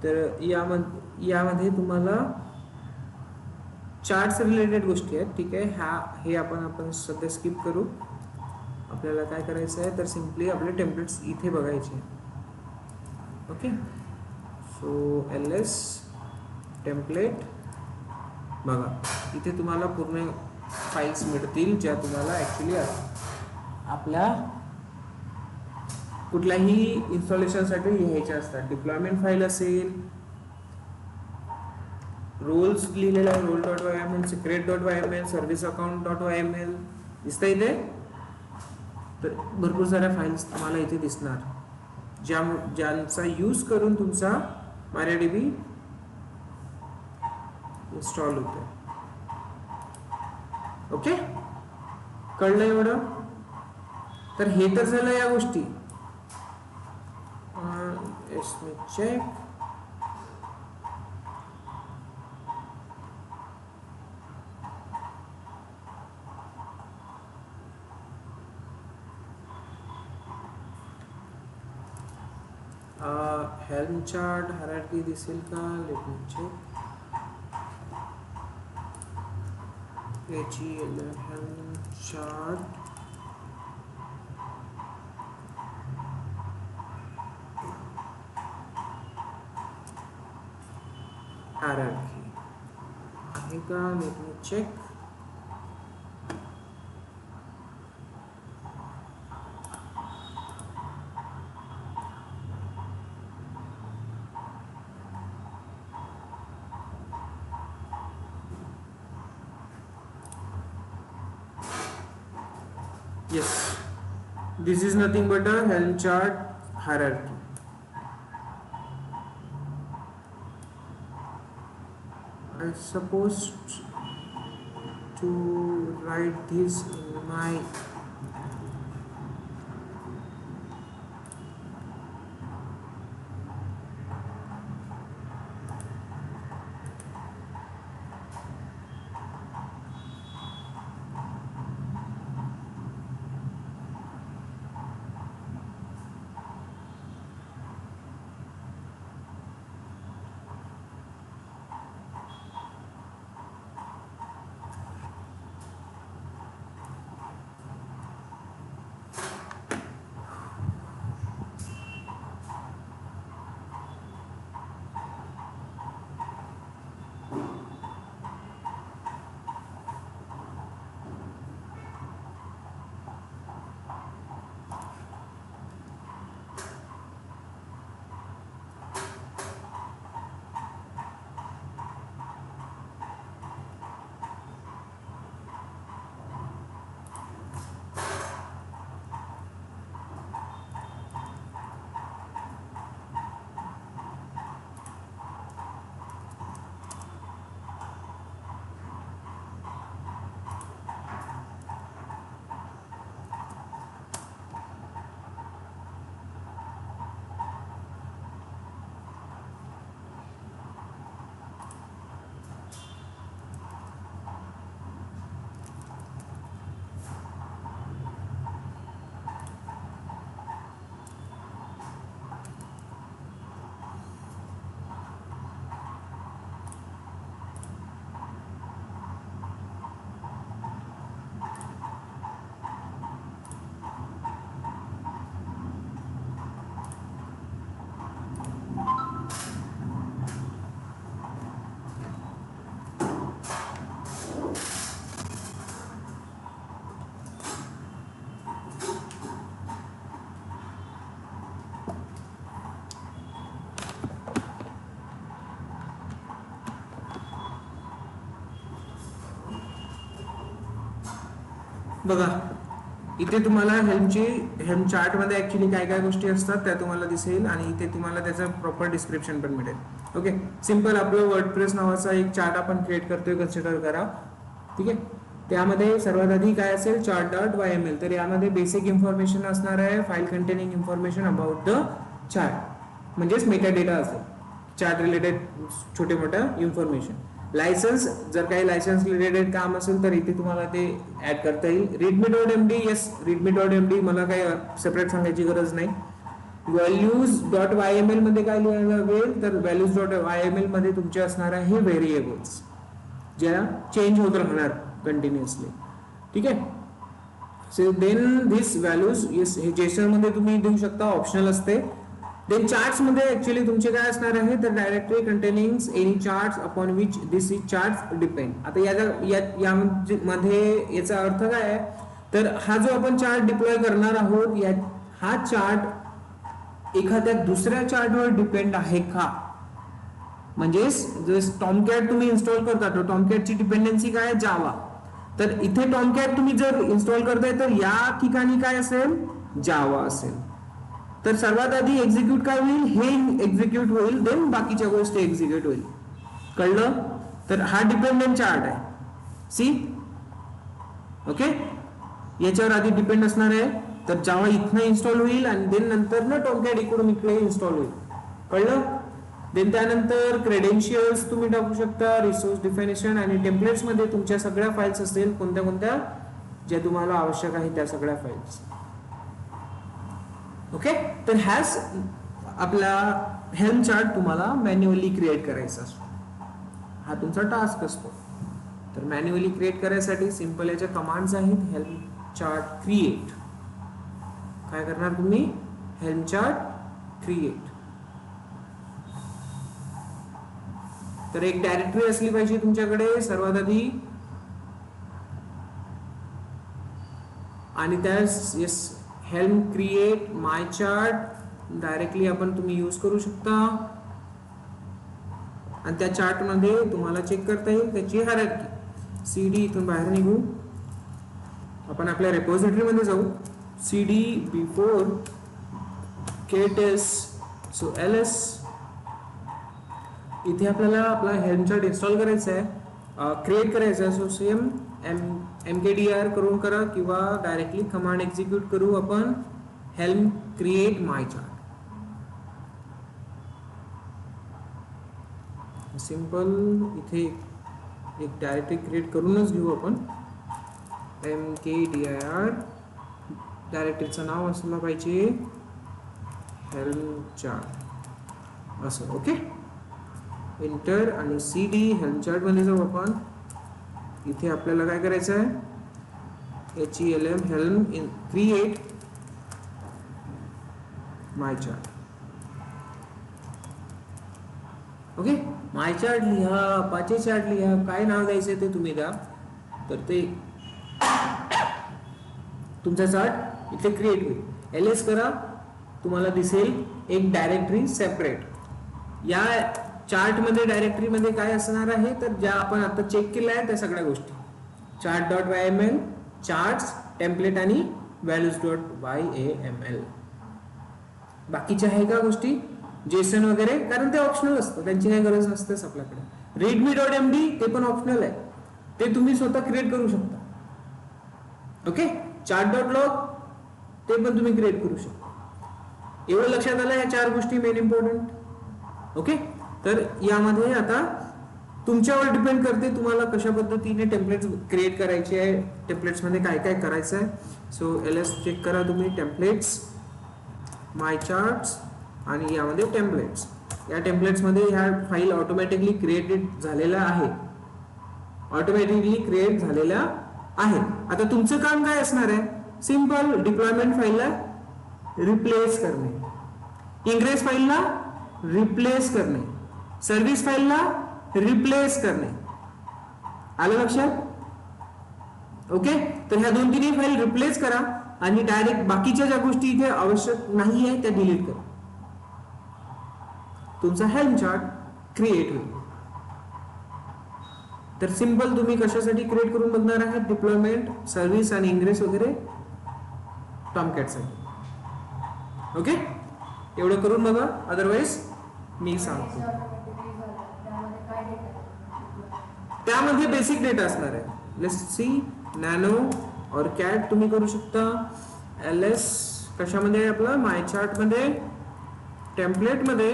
तर यामध्ये तुम्हाला चार्ट्स रिलेटेड गोष्टी आहेत. ठीक आहे, हे आपण सध्या स्किप करू. आपल्याला काय करायचं आहे तर सिम्पली आपले टेम्पलेट्स इथे बघायचे. ओके, सो ls टेम्पलेट बघा, इथे तुम्हाला पूर्ण फाईल्स मिळतील ज्या तुम्हाला ॲक्च्युली आपल्या कुठल्याही इन्स्टॉलेशनसाठी लिहायच्या असतात. डिप्लॉयमेंट फाईल असेल, रोल्स लिहिलेला आहे roll.yml, secret.yml, सर्व्हिस account.yml दिसतं इथे. तर भरपूर साऱ्या फाईल्स तुम्हाला इथे दिसणार ज्यांचा यूज करून तुमचा MariaDB इन्स्टॉल होतो. ओके, कळलं एवढं? तर हे तर झालं या गोष्टी. चेक हेल्म चार्ट हायरार्की दिसेल का? Let me check. Helm chart hierarchy आहे का? Let me check. Yes, this is nothing but a Helm chart hierarchy. I supposed to write this in my बघा इथे तुम्हाला हेल्म चार्ट मध्ये actually काय काय गोष्टी असतात त्या तुम्हाला दिसेल आणि इथे तुम्हाला त्याचं प्रॉपर डिस्क्रिप्शन पण मिळेल. ओके, सिंपल आपलं वर्डप्रेस नावाचा एक चार्ट आपण क्रिएट करतोय, कन्सिडर करा. ठीक आहे, त्यामध्ये सर्वात आधी काय असेल chart.yml. तर यामध्ये बेसिक इन्फॉर्मेशन असणार आहे, file containing information about the chart म्हणजेच मेटा डेटा असेल, चार्ट रिलेटेड छोटे मोठ्या इन्फॉर्मेशन. लायसन्स, जर काही लायसन्स रिलेटेड काम असेल तर इथे तुम्हाला ते ऍड करता येईल. readme.md, येस readme.md मला काही सेपरेट सांगायची गरज नाही. Values dot Y M L मध्ये काय लिहायला लागेल तर values dot Y M L मध्ये तुमचे असणार आहे व्हेरिएबल्स ज्या चेंज होत राहणार कंटिन्युअसली. ठीक आहे. So then this values yes हे जेसन मध्ये तुम्ही देऊ शकता, ऑप्शनल असते. देन चार्ट्स मध्ये ऍक्च्युअली तुमचे काय असणार आहे तर directly containing any charts upon which this is charts depend. आता यामध्ये याचा अर्थ काय आहे तर हा जो आपण चार्ट डिप्लॉय करणार आहोत हा चार्ट एखाद्या दुसऱ्या चार्टवर डिपेंड आहे का. म्हणजेच टॉमकॅट तुम्ही इन्स्टॉल करता तर टॉमकॅटची डिपेंडन्सी काय आहे जावा. तर इथे टॉमकॅट तुम्ही जर इन्स्टॉल करताय तर या ठिकाणी काय असेल जावा असेल. तर सर्वात आधी एक्झिक्यूट काय होईल हे एक्झिक्यूट होईल देन बाकीच्या गोष्टी एक्झिक्यूट होईल. कळलं. तर हा डिपेंडंट चार्ट आहे सी. ओके. याच्यावर आधी डिपेंड असणार आहे तर जावा इथनं इन्स्टॉल होईल आणि देन नंतर ना टॉमकॅट इकडून इकडे इन्स्टॉल होईल. कळलं. देन त्यानंतर क्रेडेन्शियल्स तुम्ही टाकू शकता, रिसोर्स डिफिनेशन आणि टेम्पलेट्स मध्ये तुमच्या सगळ्या फाईल्स असतील कोणत्या कोणत्या ज्या तुम्हाला आवश्यक आहे त्या सगळ्या फाईल्स. ओके. तर हॅज आपला हेल्म चार्ट तुम्हाला मॅन्युअली क्रिएट करायचा असतो. हा तुमचा टास्क असतो. तर मॅन्युअली क्रिएट करायसाठी सिंपल याच्या कमांड्स आहेत. हेल्म चार्ट क्रिएट काय करणार तुम्ही हेल्म चार्ट क्रिएट. तर एक डायरेक्टरी असली पाहिजे तुमच्याकडे सर्वात आधी आणि त्यास येस हेल्म क्रिएट माय चार्ट डायरेक्टली आपण तुम्ही यूज करू शकता आणि त्या चार्ट मध्ये तुम्हाला चेक करता येईल त्याची हायरार्की. सीडी इथून बाहेर निघू आपण आपल्या रेपॉझिटरी मध्ये जाऊ. CD before kTest so ls इथे आपल्याला आपला हेल्म चार्ट इन्स्टॉल करायचा आहे, क्रिएट करायचा आहे. सो सेम mkdir करून करा किंवा डायरेक्टली कमांड एक्झिक्यूट करू आपण हेल्म क्रिएट माय चार्ट. सिंपल इथे एक डायरेक्टरी क्रिएट करूनच घेऊ आपण mkdir. डायरेक्टरीचं नाव असलं पाहिजे हेल्म चार्ट असं. ओके. एंटर आणि cd हेल्म चार्ट मध्ये जाऊ आपण. इथे आपल्याला काय करायचं आहे HELM helm in create my chart. Okay. My chart लिहा, अपाचे चार्ट लिहा, काय नाव द्यायचं ते तुम्ही द्या. तर ते तुमचा चार्ट इथे क्रिएट होईल. ls करा तुम्हाला दिसेल एक डायरेक्टरी सेपरेट. या चार्ट मध्ये डायरेक्टरी मध्ये काय असणार आहे तर ज्या आपण आता चेक केल्या आहेत त्या सगळ्या गोष्टी chart dot Y M L, charts, template आणि व्हॅल्यूज डॉट YAML. बाकीच्या आहे का गोष्टी जेसन वगैरे कारण ते ऑप्शनल असतं त्यांची काही गरज नसतेच आपल्याकडे. readme डॉट md ते पण ऑप्शनल आहे ते तुम्ही स्वतः क्रिएट करू शकता. ओके. चार्ट डॉट लॉग ते पण तुम्ही क्रिएट करू शकता. एवढं लक्षात आलं या चार गोष्टी मेन इम्पॉर्टंट. ओके. तर यामध्ये आता तुमच्यावर डिपेंड करते तुम्हाला कशा पद्धतीने टेम्पलेट्स क्रिएट करायचे आहे, टेम्पलेट्स मध्ये काय काय करायचं आहे. सो ls चेक करा तुम्ही टेम्पलेट्स माय चार्ट्स आणि यामध्ये टेम्पलेट्स. या टेम्पलेट्स मध्ये ह्या फाईल ऑटोमॅटिकली क्रिएटेड झालेल्या आहे, ऑटोमॅटिकली क्रिएट झालेल्या आहे. आता तुमचं काम काय असणार आहे सिंपल डिप्लॉयमेंट फाईलला रिप्लेस करणे, इंग्रेस फाईलला रिप्लेस करणे, सर्व्हिस फाईलला रिप्लेस करणे. आलं लक्षात. ओके. तर ह्या दोन तिन्ही फाईल रिप्लेस करा आणि डायरेक्ट बाकीच्या ज्या गोष्टी इथे आवश्यक नाही आहे त्या डिलीट करा. तुमचा हेल्म चार्ट क्रिएट होईल. तर सिंपल तुम्ही कशासाठी क्रिएट करून बघणार आहात डिप्लॉयमेंट, सर्व्हिस आणि इंग्रेस वगैरे टॉमकॅट साठी. ओके. एवढं करून बघा अदरवाइज मी सांगतो. त्यामध्ये बेसिक डेटा असणार आहे. लेट्स सी नॅनो और कॅट तुम्ही करू शकता. ls कशामध्ये आपला माय चार्ट मध्ये, टेम्पलेट मध्ये,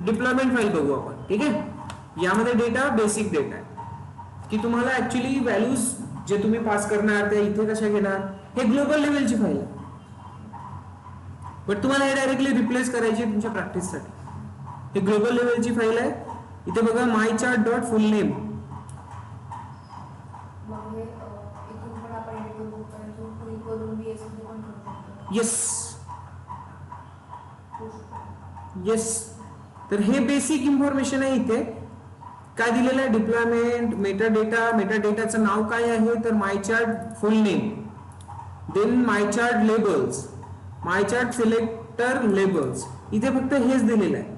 डिप्लॉयमेंट फाईल बघू आपण. ठीक आहे. यामध्ये डेटा बेसिक डेटा आहे की तुम्हाला ऍक्च्युली व्हॅल्यूज जे तुम्ही पास करणार ते इथे कशा घेणार हे ग्लोबल लेवलची फाईल आहे. बट तुम्हाला हे डायरेक्टली रिप्लेस करायची आहे तुमच्या प्रॅक्टिससाठी. ही ग्लोबल लेवलची फाईल आहे. इथे बघा my chart dot full name. Yes yes. तर हे बेसिक इन्फॉर्मेशन आहे. इथे काय दिलेलं आहे, डिप्लॉयमेंट, मेटाडेटा. मेटाडेटाचं नाव काय आहे तर माय चार्ट फुल नेम, देन माय चार्ट लेबल्स, माय चार्ट सिलेक्टर लेबल्स. इथे फक्त हेच दिलेलं आहे,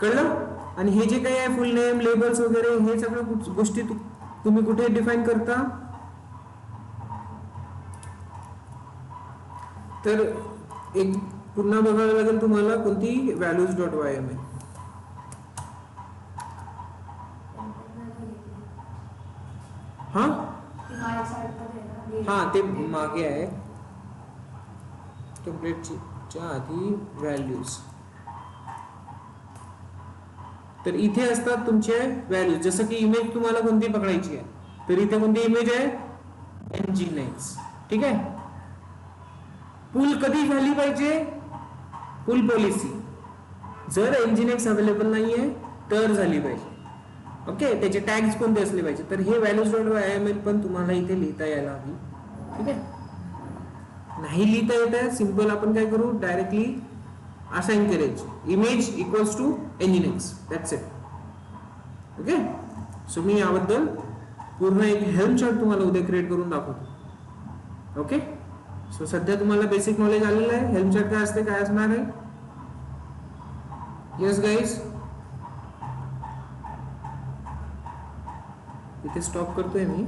कळलं. आणि हे जे काही आहे फुल नेम, लेबल्स वगैरे हे सगळं गोष्टी तुम्ही कुठे डिफाईन करता. तर एक पुन्हा बघायला लागेल तुम्हाला कोणती व्हॅल्यूज डॉट वाय एम आहे. हा हा ते मागे आहे टेम्पलेटच्या आधी व्हॅल्यूज. तर इथे असतात तुमचे व्हॅल्यूज. जसं की इमेज तुम्हाला कोणती पकडायची आहे तर इथे कोणती इमेज आहे, nginx. ठीक आहे. पूल कधी झाली पाहिजे, पूल पॉलिसी जर nginx अवेलेबल नाहीये तर झाली पाहिजे. ओके. त्याचे टॅग्स कोणते असले पाहिजे तर हे व्हॅल्यूज डॉट वायएमएल पण तुम्हाला इथे लिहिता यायला हवी. ठीक आहे. नाही लिहिता येत आहे, सिंपल आपण काय करू, डायरेक्टली असाइन करायची image equals to nginx. That's it. Okay. So मी याबद्दल पूर्ण एक हेल्प चार्ट तुम्हाला उद्या क्रिएट करून दाखवतो. ओके. सो सध्या तुम्हाला बेसिक नॉलेज आलेलं आहे. हेल्प चार्ट काय असते, काय असणार आहे. Yes guys. इथे स्टॉप करतोय मी.